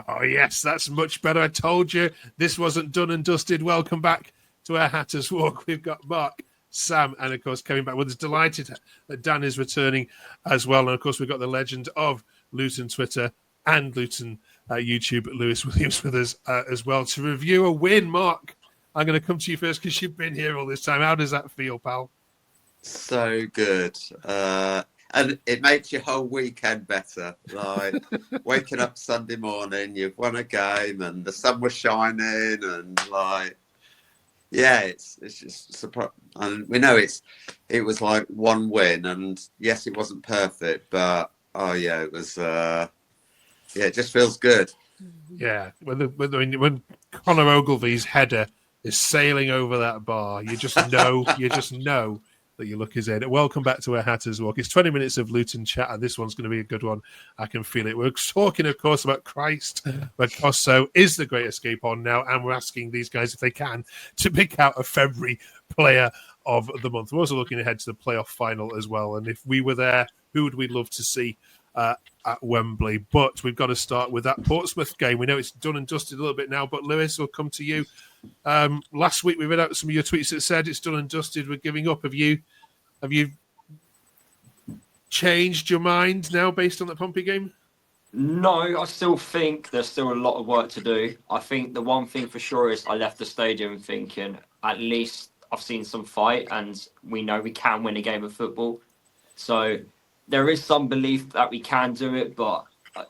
Oh, yes, that's much better. I told you this wasn't done and dusted. Welcome back to our Hatters Walk. We've got Mark, Sam, and, of course, Kevin back with us. Delighted that Dan is returning as well. And, of course, we've got the legend of Luton Twitter and Luton YouTube, Lewis Williams, with us as well to review a win. Mark, I'm going to come to you first because you've been here all this time. How does that feel, pal? So good. And it makes your whole weekend better. Like waking up Sunday morning, you've won a game and the sun was shining and it's just surprising. And we know it was like one win and yes, it wasn't perfect, but it was, it just feels good. Yeah. When Conor Ogilvy's header is sailing over that bar, you just know that your luck is in. Welcome back to our Hatters Walk. It's 20 minutes of Luton chat, and this one's going to be a good one. I can feel it. We're talking, of course, about Christ. Makosso is the Great Escape on now, and we're asking these guys, if they can, to pick out a February player of the month. We're also looking ahead to the playoff final as well, and if we were there, who would we love to see at Wembley? But we've got to start with that Portsmouth game. We know it's done and dusted a little bit now, but Lewis, we'll come to you. Last week we read out some of your tweets that said it's done and dusted, we're giving up. Have you changed your mind now based on the Pompey game? No, I still think there's still a lot of work to do. I think the one thing for sure is I left the stadium thinking at least I've seen some fight and we know we can win a game of football. So there is some belief that we can do it, but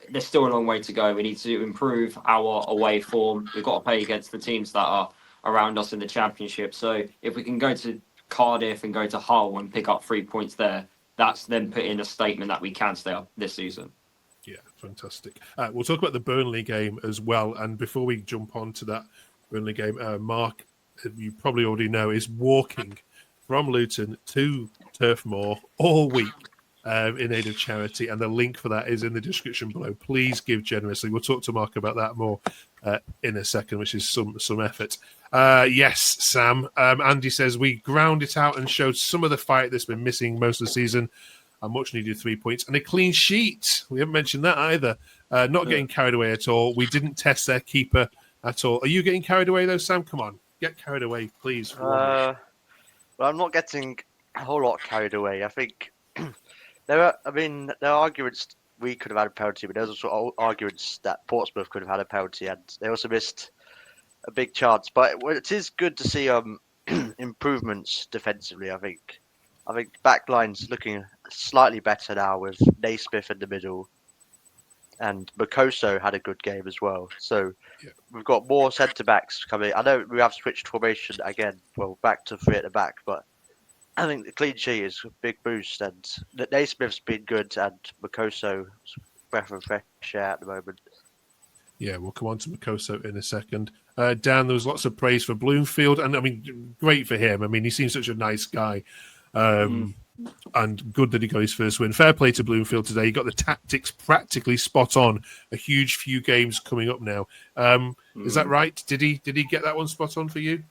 there's still a long way to go. We need to improve our away form. We've got to play against the teams that are around us in the Championship. So if we can go to Cardiff and go to Hull and pick up 3 points there, that's then put in a statement that we can stay up this season. Yeah, fantastic. We'll talk about the Burnley game as well. And before we jump on to that Burnley game, Mark, you probably already know, is walking from Luton to Turf Moor all week in aid of charity, and the link for that is in the description below. Please give generously. We'll talk to Mark about that more in a second, which is some effort. Yes, Sam. Andy says we ground it out and showed some of the fight that's been missing most of the season. A much needed 3 points and a clean sheet. We haven't mentioned that either. Not getting carried away at all. We didn't test their keeper at all. Are you getting carried away though, Sam? Come on, get carried away, please. Well, I'm not getting a whole lot carried away. I think there are arguments we could have had a penalty, but there's also arguments that Portsmouth could have had a penalty, and they also missed a big chance. But it is good to see improvements defensively. I think backline's looking slightly better now with Naismith in the middle, and Mikoso had a good game as well. So we've got more centre backs coming. I know we have switched formation again, back to 3 at the back, but I think the clean sheet is a big boost, and Naismith's been good, and Mikoso's breath of fresh air at the moment. Yeah, we'll come on to Makosso in a second. Dan, there was lots of praise for Bloomfield, and I mean, great for him. I mean, he seems such a nice guy, and good that he got his first win. Fair play to Bloomfield today. He got the tactics practically spot on. A huge few games coming up now. Is that right? Did he get that one spot on for you?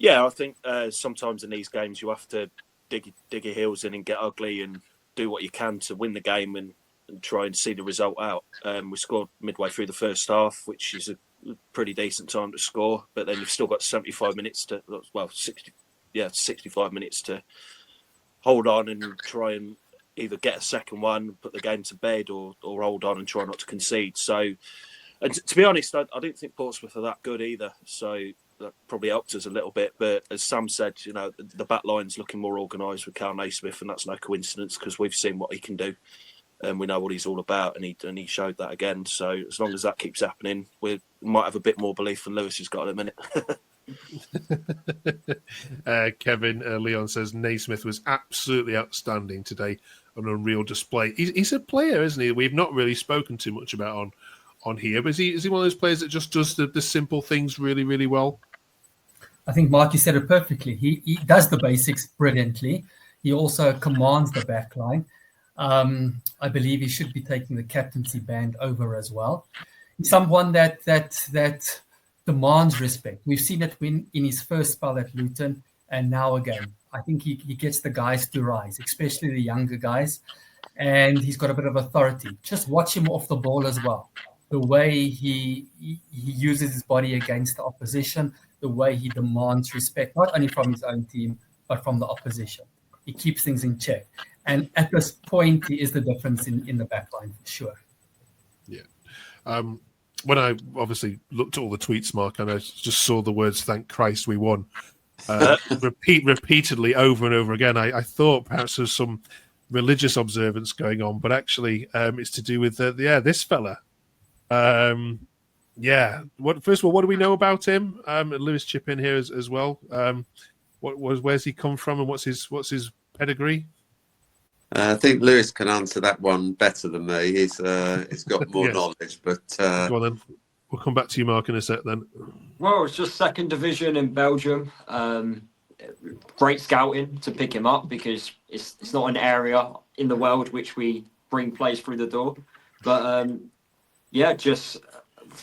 Yeah, I think sometimes in these games you have to dig your heels in and get ugly and do what you can to win the game and try and see the result out. We scored midway through the first half, which is a pretty decent time to score, but then you've still got 65 minutes to 65 minutes to hold on and try and either get a second one, put the game to bed, or hold on and try not to concede. So, and to be honest, I didn't think Portsmouth are that good either. So that probably helped us a little bit. But as Sam said, the back line's looking more organised with Kal Naismith, and that's no coincidence because we've seen what he can do. And we know what he's all about, and he showed that again. So as long as that keeps happening, we might have a bit more belief than Lewis has got in a minute. Kevin Leon says Naismith was absolutely outstanding today, an unreal display. He's a player, isn't he? We've not really spoken too much about on here, but is he one of those players that just does the simple things really, really well? I think Mark, you said it perfectly. He does the basics brilliantly. He also commands the back line. I believe he should be taking the captaincy band over as well. He's someone that demands respect. We've seen it in his first spell at Luton and now again. I think he gets the guys to rise, especially the younger guys, and he's got a bit of authority. Just watch him off the ball as well. the way he uses his body against the opposition, the way he demands respect, not only from his own team, but from the opposition. He keeps things in check. And at this point, he is the difference in the back line for sure. Yeah. When I obviously looked at all the tweets, Mark, and I just saw the words "Thank Christ we won" repeatedly over and over again, I thought perhaps there's some religious observance going on, but actually it's to do with this fella. First of all, what do we know about him? Lewis chip in here as well. Where's he come from, and what's his pedigree? I think Lewis can answer that one better than me. He's got more knowledge, but go on then. We'll come back to you, Mark, in a sec then. Well, it's just second division in Belgium. Great scouting to pick him up because it's not an area in the world which we bring players through the door. But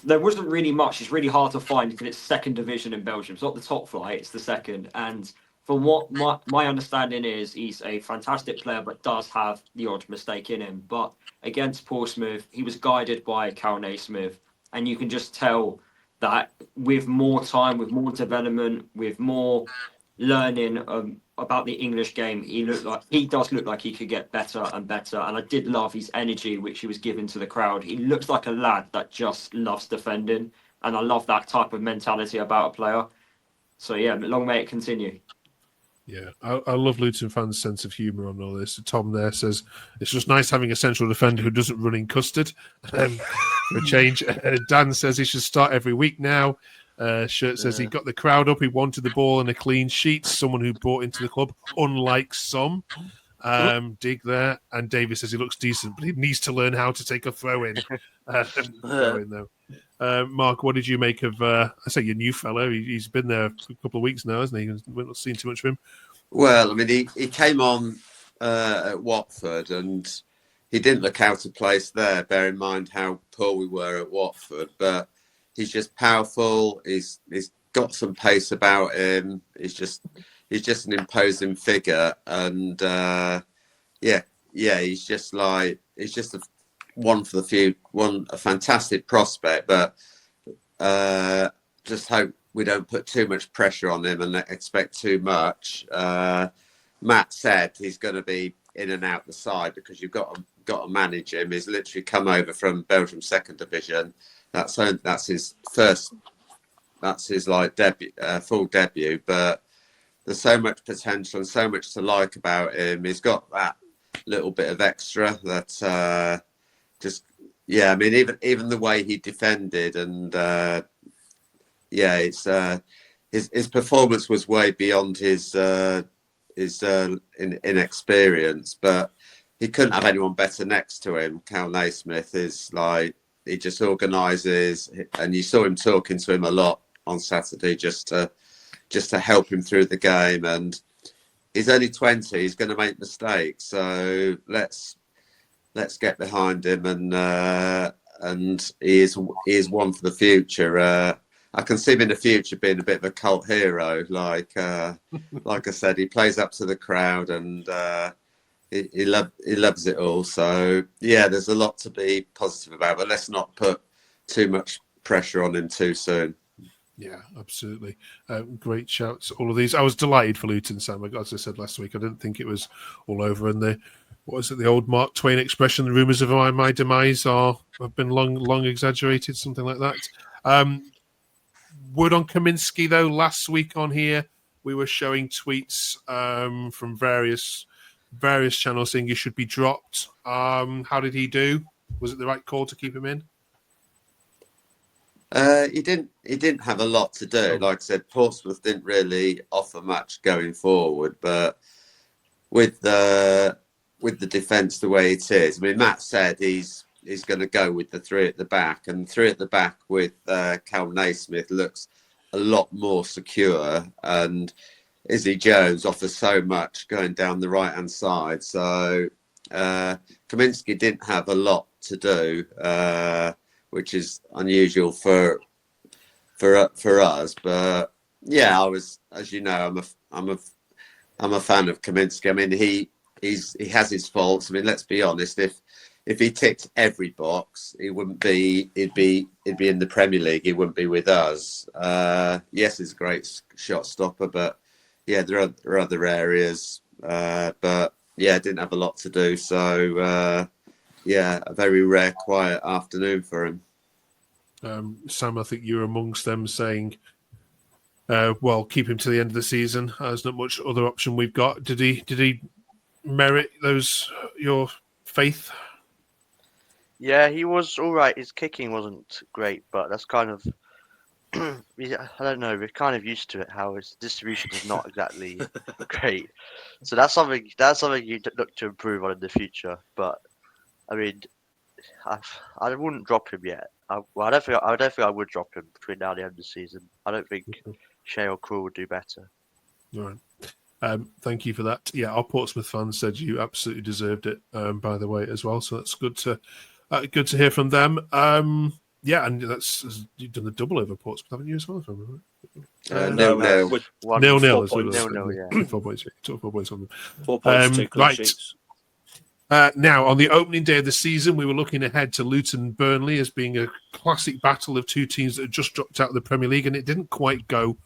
there wasn't really much. It's really hard to find because it's second division in Belgium. It's not the top flight, it's the second. And from what my understanding is, he's a fantastic player, but does have the odd mistake in him. But against Portsmouth, he was guided by Kal Naismith. And you can just tell that with more time, with more development, with more learning about the English game, he does look like he could get better and better. And I did love his energy, which he was giving to the crowd. He looks like a lad that just loves defending. And I love that type of mentality about a player. So, yeah, long may it continue. Yeah, I love Luton fans' sense of humour on all this. Tom there says, it's just nice having a central defender who doesn't run in custard for a change. Dan says he should start every week now. Shirt says he got the crowd up, he wanted the ball and a clean sheet, someone who bought into the club, unlike some. Dig there. And Davis says he looks decent, but he needs to learn how to take a throw-in. Though. Mark, what did you make of, I say your new fellow? He's been there for a couple of weeks now, hasn't he? We've not seen too much of him. Well, I mean, he came on at Watford and he didn't look out of place there, bear in mind how poor we were at Watford, but he's just powerful. He's got some pace about him. He's just an imposing figure, and he's just a fantastic prospect. But just hope we don't put too much pressure on him and expect too much. Matt said he's going to be in and out the side because you've got to manage him. He's literally come over from Belgium second division. That's his first. That's his debut, full debut. But there's so much potential and so much to like about him. He's got that little bit of extra that I mean, even the way he defended and his performance was way beyond his inexperience. But he couldn't have anyone better next to him. Kal Naismith is he just organises, and you saw him talking to him a lot on Saturday just to help him through the game. And he's only 20; he's going to make mistakes. So let's get behind him, and he is one for the future. I can see him in the future being a bit of a cult hero. Like I said, he plays up to the crowd, and he loves it all. So yeah, there's a lot to be positive about, but let's not put too much pressure on him too soon. Yeah, absolutely. Great shouts, all of these. I was delighted for Luton, Sam. As I said last week, I didn't think it was all over. And the old Mark Twain expression, the rumours of my demise have been long exaggerated, something like that. Word on Kaminski, though, last week on here, we were showing tweets from various channels saying he should be dropped. How did he do? Was it the right call to keep him in? He didn't have a lot to do. Like I said, Portsmouth didn't really offer much going forward, but with the defence the way it is, I mean, Matt said he's going to go with the three at the back, and three at the back with Kal Naismith looks a lot more secure, and Izzy Jones offers so much going down the right hand side. So Kaminski didn't have a lot to do, which is unusual for us. But yeah, I was, as you know, I'm a fan of Kaminski. I mean, he has his faults. I mean, let's be honest. if he ticked every box, he wouldn't be. He'd be in the Premier League. He wouldn't be with us. Yes, he's a great shot stopper, but yeah, there are other areas. But yeah, didn't have a lot to do. So yeah, a very rare quiet afternoon for him. Sam, I think you're amongst them saying, well, keep him to the end of the season. There's not much other option we've got. Did he merit your faith? Yeah, he was all right. His kicking wasn't great, but that's kind of I don't know. We're kind of used to it. How his distribution is not exactly great, so that's something you look to improve on in the future. But I mean, I wouldn't drop him yet. I don't think I would drop him between now and the end of the season. I don't think Shea or Krul would do better. All right. Thank you for that. Yeah, our Portsmouth fans said you absolutely deserved it, by the way, as well. So that's good to hear from them. Yeah, and you've done the double over Portsmouth, haven't you, as well? If I remember. No. 0-0. 4 points. 4 points on them. 4 points, 2 clean right. sheets. Now, on the opening day of the season, we were looking ahead to Luton Burnley as being a classic battle of two teams that had just dropped out of the Premier League, and it didn't quite go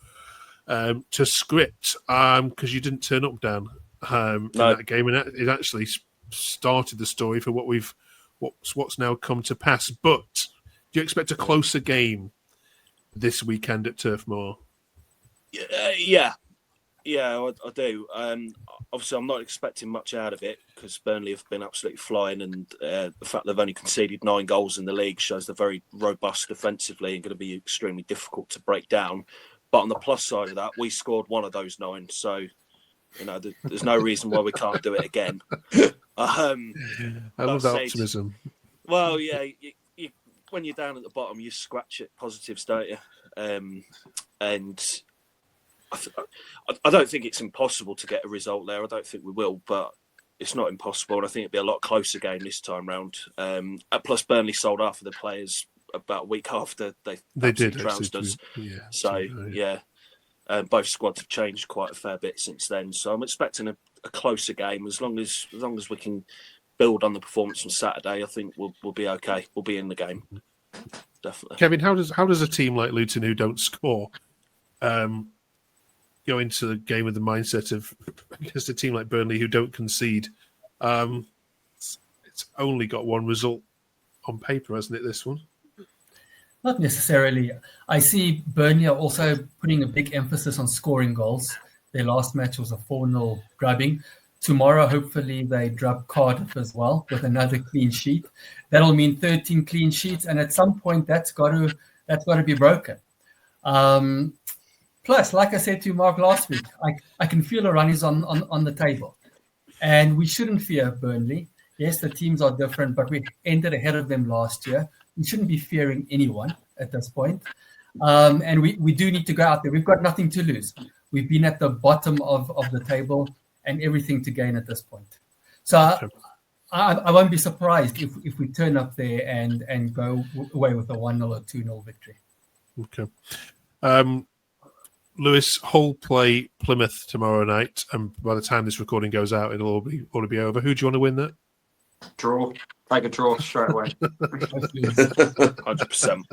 to script because you didn't turn up, Dan, in that game, and it actually started the story for what's now come to pass. But do you expect a closer game this weekend at Turf Moor? Yeah, I do. Obviously, I'm not expecting much out of it because Burnley have been absolutely flying, and the fact they've only conceded 9 goals in the league shows they're very robust defensively and going to be extremely difficult to break down. But on the plus side of that, we scored 1 of those 9, so there's no reason why we can't do it again. I love that optimism. Well, yeah, you, when you're down at the bottom, you scratch at positives, don't you? And I don't think it's impossible to get a result there. I don't think we will, but it's not impossible. And I think it'll be a lot closer game this time round. Plus, Burnley sold half of the players about a week after they did trounced us. Yeah, so both squads have changed quite a fair bit since then. So I'm expecting a closer game. As long as we can build on the performance on Saturday, I think we'll be okay. We'll be in the game, definitely. Kevin, how does a team like Luton who don't score go into the game with the mindset of against a team like Burnley who don't concede? It's only got one result on paper, hasn't it, this one? Not necessarily. I see Burnley are also putting a big emphasis on scoring goals. Their last match was a 4-0 drubbing. Tomorrow, hopefully, they drub Cardiff as well with another clean sheet. That'll mean 13 clean sheets, and at some point, that's got to be broken. Plus, like I said to Mark last week, I can feel a run is on the table, and we shouldn't fear Burnley. Yes, the teams are different, but we ended ahead of them last year. We shouldn't be fearing anyone at this point. And we do need to go out there. We've got nothing to lose. We've been at the bottom of the table and everything to gain at this point. So I won't be surprised if we turn up there and go away with a 1-0 or 2-0 victory. Okay. Lewis, Hull play Plymouth tomorrow night, and by the time this recording goes out, it'll all be over. Who do you want to win that? Draw. Take a draw straight away. 100%.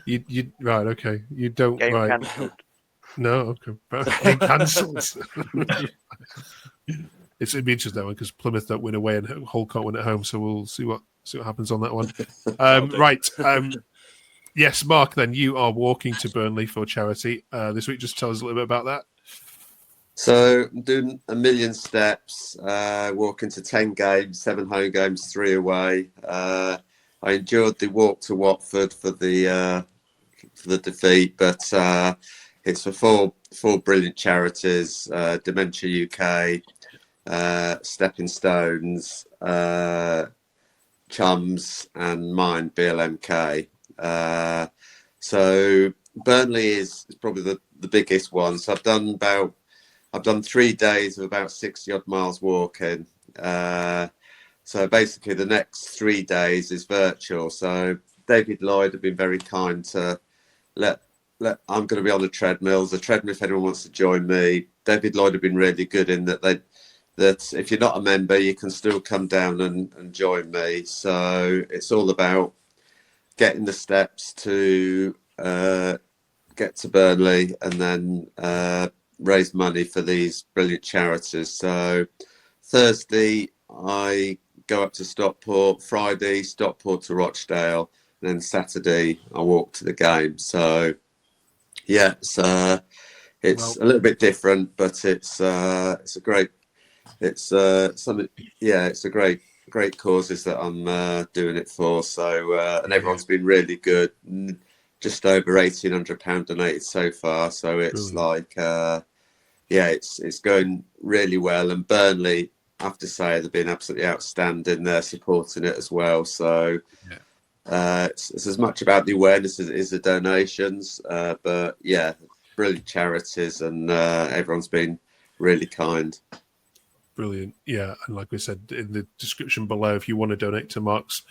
You right? Okay. You don't Game right? cancelled. No. Okay. Game cancelled. It'd be interesting that one because Plymouth don't win away and Hull can't win at home. So we'll see what happens on that one. Right. Yes, Mark. Then you are walking to Burnley for charity this week. Just tell us a little bit about that. So I'm doing 1 million steps, walking to 10 games, 7 home games, 3 away. I endured the walk to Watford for the defeat, but it's for four brilliant charities: Dementia UK, Stepping Stones, Chums, and mine, BLMK. So Burnley is probably the biggest one. So I've done 3 days of about 60 odd miles walking. So basically the next 3 days is virtual. So David Lloyd have been very kind to let I'm going to be on the treadmills. The treadmill, if anyone wants to join me. David Lloyd have been really good in that that if you're not a member, you can still come down and join me. So it's all about getting the steps to get to Burnley and then raise money for these brilliant charities. So Thursday, I go up to Stockport. Friday, Stockport to Rochdale. And then Saturday, I walk to the game. So, yeah, it's a little bit different, but it's a great, it's something. Yeah, it's a great causes that I'm doing it for. So, and everyone's been really good. Just over £1,800 donated so far. So it's it's going really well. And Burnley, I have to say, they've been absolutely outstanding. They're supporting it as well. So. It's as much about the awareness as it is the donations, but yeah, brilliant charities, and everyone's been really kind. Brilliant, yeah. And like we said in the description below, if you want to donate to Mark's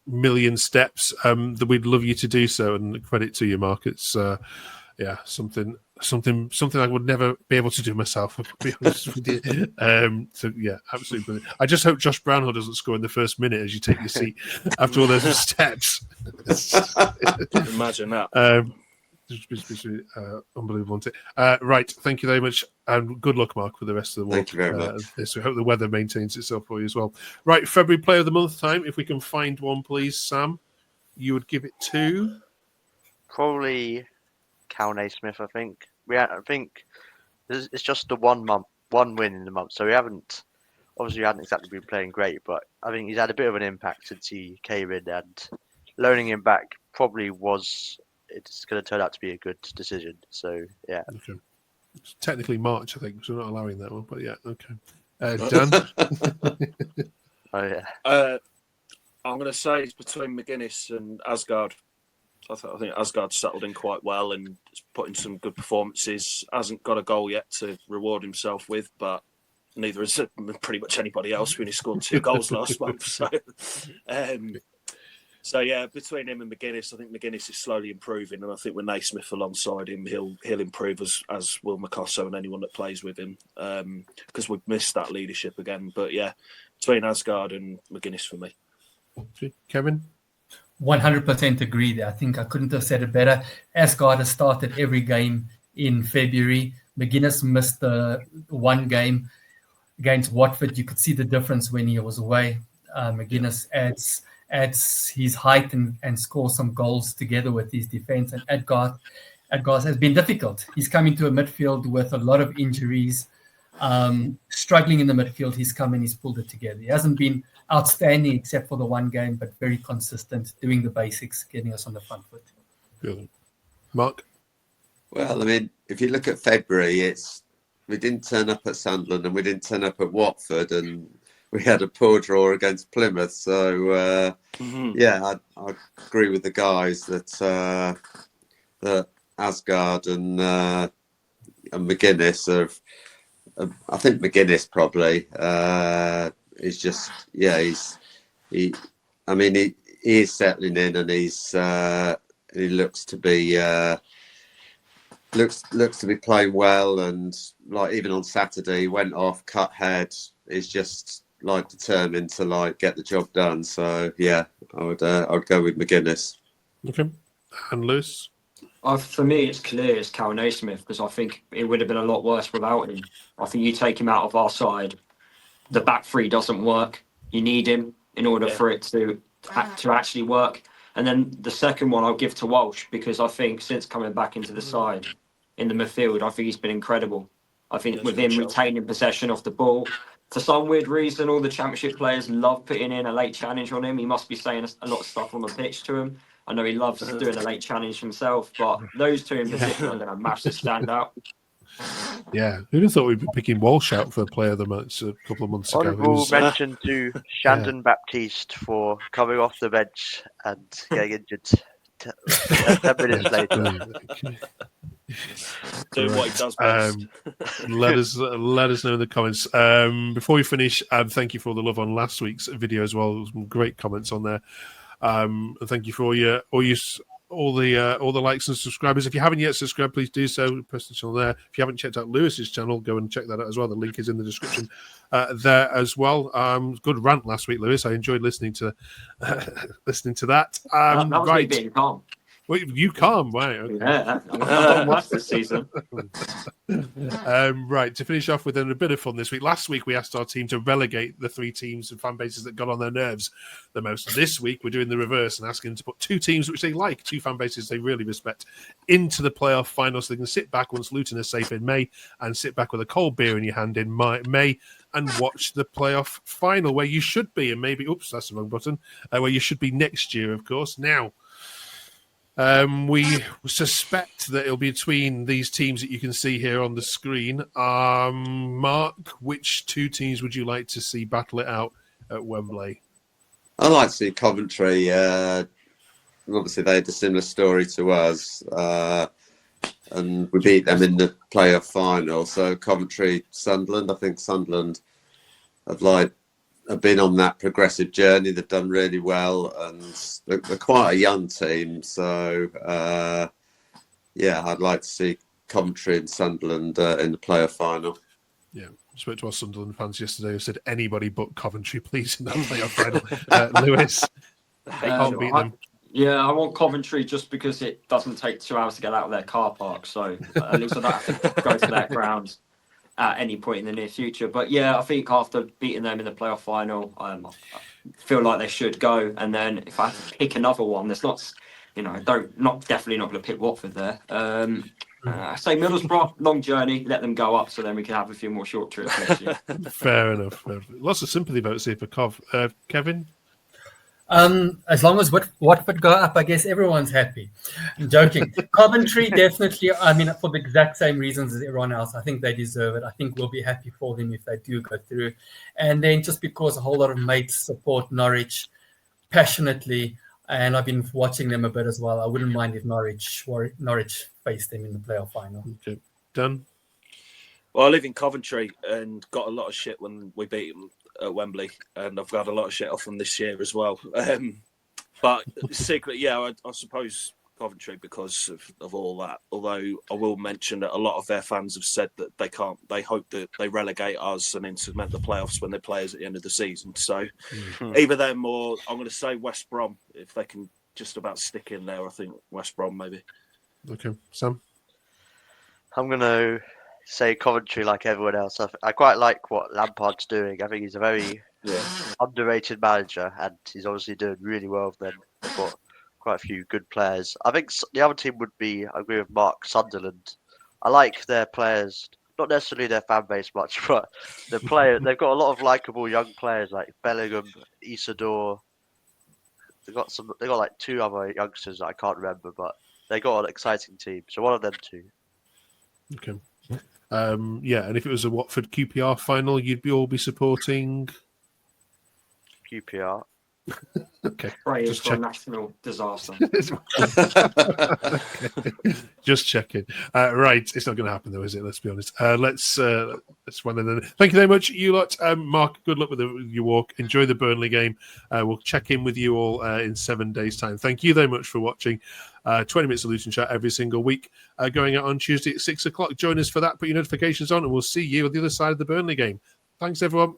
million steps, that we'd love you to do so. And credit to you, Mark. It's something I would never be able to do myself, if I'll be honest with you. So yeah, absolutely brilliant. I just hope Josh Brownhill doesn't score in the first minute as you take your seat after all those steps. Imagine that. Unbelievable. Right, thank you very much, and good luck, Mark, for the rest of the week. Thank you very much. So we hope the weather maintains itself for you as well. Right, February Player of the Month time. If we can find one, please, Sam. You would give it to Probably Kal Naismith, I think. I think it's just the one win in the month, so we hadn't exactly been playing great, but I think he's had a bit of an impact since he came in, and loaning him back it's going to turn out to be a good decision. So yeah. Okay. It's technically March, I think, so we're not allowing that one, but yeah, okay. Dan? Oh yeah. I'm going to say it's between McGuinness and Asgard. I think Asgard settled in quite well and put in some good performances. Hasn't got a goal yet to reward himself with, but neither has pretty much anybody else. We only scored 2 goals last month. So yeah, between him and McGuinness, I think McGuinness is slowly improving, and I think with Naismith alongside him, he'll improve as will Mikoso and anyone that plays with him, because we've missed that leadership again. But yeah, between Asgard and McGuinness for me. Kevin? 100% agree there. I think I couldn't have said it better. Asgard has started every game in February. McGuinness missed the one game against Watford. You could see the difference when he was away. McGuinness adds his height and scores some goals together with his defense. And Asgard has been difficult. He's come into a midfield with a lot of injuries, struggling in the midfield. He's come and he's pulled it together. He hasn't been outstanding except for the one game, but very consistent, doing the basics, getting us on the front foot. Good. Mark? Well, I mean, if you look at February, we didn't turn up at Sunderland and we didn't turn up at Watford, and we had a poor draw against Plymouth. So, yeah, I agree with the guys that Asgard and McGuinness I think McGuinness probably is just, yeah, he is settling in, and he looks to be playing well, and like even on Saturday he went off, cut head, is just like determined to like get the job done. So yeah, I'd go with McGuinness. Okay. And Lewis? For me, it's clear it's Kal Naismith, because I think it would have been a lot worse without him. I think you take him out of our side, the back three doesn't work. You need him in order for it to actually work. And then the second one I'll give to Walsh, because I think since coming back into the side in the midfield, I think he's been incredible. I think with him retaining possession of the ball, for some weird reason, all the Championship players love putting in a late challenge on him. He must be saying a lot of stuff on the pitch to him. I know he loves doing a late challenge himself, but those two in particular are going to massive standout. Yeah, who'd have thought we'd be picking Walsh out for Player of the Month a couple of months ago? Honourable mention to Shandon Baptiste for coming off the bench and getting injured 10 minutes later. Doing what he does best. Let us know in the comments. Before we finish, thank you for all the love on last week's video as well. There was some great comments on there. And thank you for all your all the likes and subscribers. If you haven't yet subscribed, please do so. Press the channel there. If you haven't checked out Lewis's channel, go and check that out as well. The link is in the description there as well. Good rant last week, Lewis. I enjoyed listening to that. That was me being calm. Well, you calm, right? Okay. Yeah, I'm not worse this season. Right, to finish off with a bit of fun this week. Last week, we asked our team to relegate the 3 teams and fan bases that got on their nerves the most. This week, we're doing the reverse and asking them to put 2 teams which they like, 2 fan bases they really respect, into the playoff final so they can sit back once Luton are safe in May and sit back with a cold beer in your hand in May and watch the playoff final where you should be. And maybe, oops, that's the wrong button, where you should be next year, of course. Now, we suspect that it'll be between these teams that you can see here on the screen. Mark, which 2 teams would you like to see battle it out at Wembley? I'd like to see Coventry. Obviously, they had a similar story to us, and we beat them in the playoff final. So Coventry, Sunderland. I think Sunderland have been on that progressive journey. They've done really well, and they're quite a young team. So, I'd like to see Coventry and Sunderland in the playoff final. Yeah, I spoke to our Sunderland fans yesterday who said anybody but Coventry, please, in that playoff final. Lewis, they can't beat them. Yeah, I want Coventry just because it doesn't take 2 hours to get out of their car park. So at least I don't have to go to their ground at any point in the near future. But yeah, I think after beating them in the playoff final, I feel like they should go. And then if I have to pick another one, there's not, definitely not going to pick Watford there. I say Middlesbrough, long journey, let them go up so then we can have a few more short trips next year. Fair enough. Lots of sympathy votes here for Kevin. As long as Watford go up, I guess everyone's happy. I'm joking. Coventry, definitely. I mean, for the exact same reasons as everyone else. I think they deserve it. I think we'll be happy for them if they do go through. And then just because a whole lot of mates support Norwich passionately, and I've been watching them a bit as well, I wouldn't mind if Norwich faced them in the playoff final. Okay. Done. Well, I live in Coventry and got a lot of shit when we beat them at Wembley, and I've got a lot of shit off them this year as well. But secretly, I suppose Coventry because of all that. Although I will mention that a lot of their fans have said that they hope that they relegate us and then cement the playoffs when they play us at the end of the season. So either them or I'm going to say West Brom, if they can just about stick in there. I think West Brom maybe. Okay, Sam? I'm going to say Coventry like everyone else. I quite like what Lampard's doing. I think he's a very underrated manager, and he's obviously doing really well with them. They've got quite a few good players. I think the other team would be, I agree with Mark, Sunderland. I like their players, not necessarily their fan base much, but the players. They've got a lot of likable young players like Bellingham, Isidore. They've got like 2 other youngsters that I can't remember, but they got an exciting team. So one of them 2. Okay. And if it was a Watford QPR final, you'd all be supporting QPR. Okay. Praying for a national disaster. Okay. Just checking. Right, it's not going to happen though, is it? Let's be honest. Let's run in. Thank you very much, you lot. Mark, good luck with your walk. Enjoy the Burnley game. We'll check in with you all in 7 days' time. Thank you very much for watching. 20 minutes of Luton Chat every single week, going out on Tuesday at 6 o'clock. Join us for that. Put your notifications on, and we'll see you on the other side of the Burnley game. Thanks, everyone.